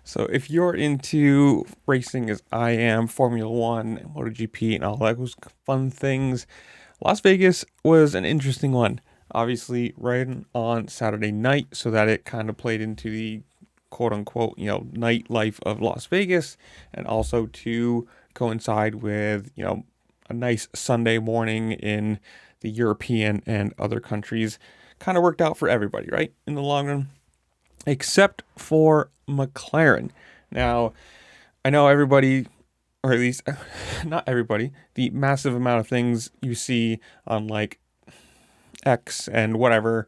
So if you're into racing as I am, Formula One, MotoGP, and all those fun things, Las Vegas was an interesting one. Obviously, right on Saturday night, so that it kind of played into the quote unquote, nightlife of Las Vegas, and also to coincide with, a nice Sunday morning in the European and other countries. Kind of worked out for everybody, right? In the long run, except for Mclaren. Now, I know everybody, or at least not everybody, the massive amount of things you see on like X and whatever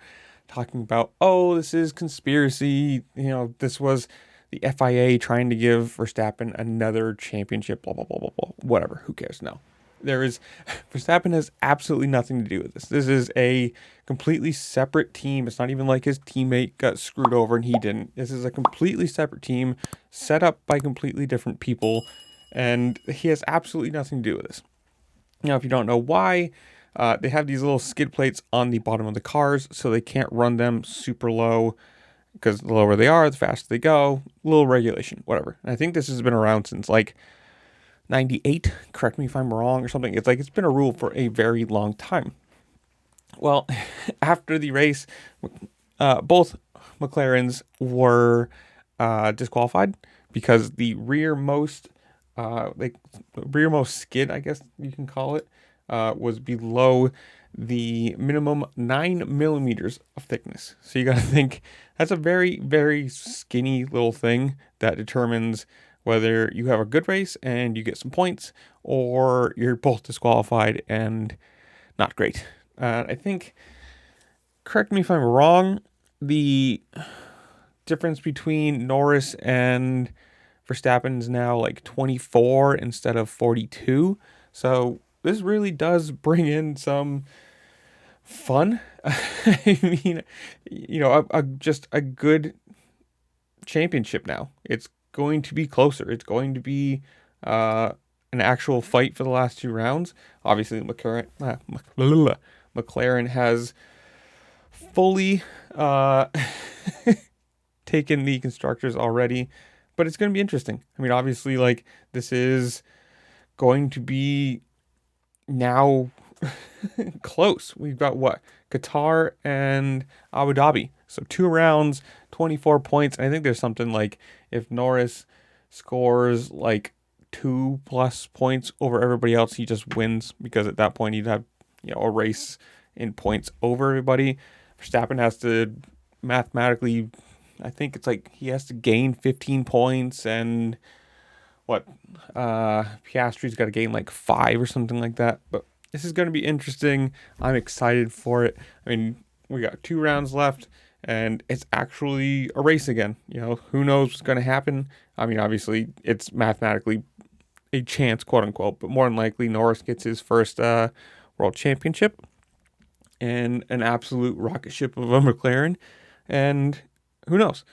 talking about, oh, this is conspiracy. This was the FIA trying to give Verstappen another championship, blah, blah, blah, blah, blah, whatever. Who cares? No. Verstappen has absolutely nothing to do with this. This is a completely separate team. It's not even like his teammate got screwed over and he didn't. This is a completely separate team set up by completely different people, and he has absolutely nothing to do with this. Now, if you don't know why, they have these little skid plates on the bottom of the cars, so they can't run them super low, because the lower they are, the faster they go. Little regulation, whatever. And I think this has been around since like 98. Correct me if I'm wrong or something. It's been a rule for a very long time. Well, after the race, both McLarens were disqualified because the rearmost skid, I guess you can call it, was below the minimum 9 millimeters of thickness. So you got to think that's a very, very skinny little thing that determines whether you have a good race and you get some points, or you're both disqualified and not great. I think, correct me if I'm wrong, the difference between Norris and Verstappen is now like 24 instead of 42. So this really does bring in some fun. I mean, just a good championship now. It's going to be closer. It's going to be an actual fight for the last two rounds. Obviously, McLaren has fully taken the constructors already, but it's going to be interesting. I mean, obviously, like, this is going to be now close. We've got what? Qatar and Abu Dhabi. So 2 rounds, 24 points. And I think there's something like if Norris scores like 2+ points over everybody else, he just wins, because at that point he'd have, a race in points over everybody. Verstappen has to mathematically, I think it's like he has to gain 15 points, and Piastri's got to gain like 5 or something like that. But this is going to be interesting. I'm excited for it. I mean, we got 2 rounds left, and it's actually a race again. Who knows what's going to happen? I mean, obviously, it's mathematically a chance, quote unquote, but more than likely, Norris gets his first world championship and an absolute rocket ship of a McLaren, and who knows?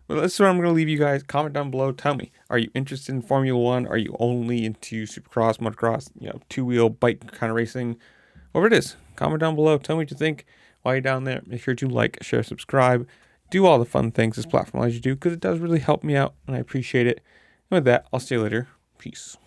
Well, that's where I'm going to leave you guys. Comment down below. Tell me, are you interested in Formula One? Are you only into Supercross, Motocross, 2-wheel bike kind of racing? Whatever it is, comment down below. Tell me what you think. While you're down there, make sure to like, share, subscribe. Do all the fun things this platform allows you to do, because it does really help me out, and I appreciate it. And with that, I'll see you later. Peace.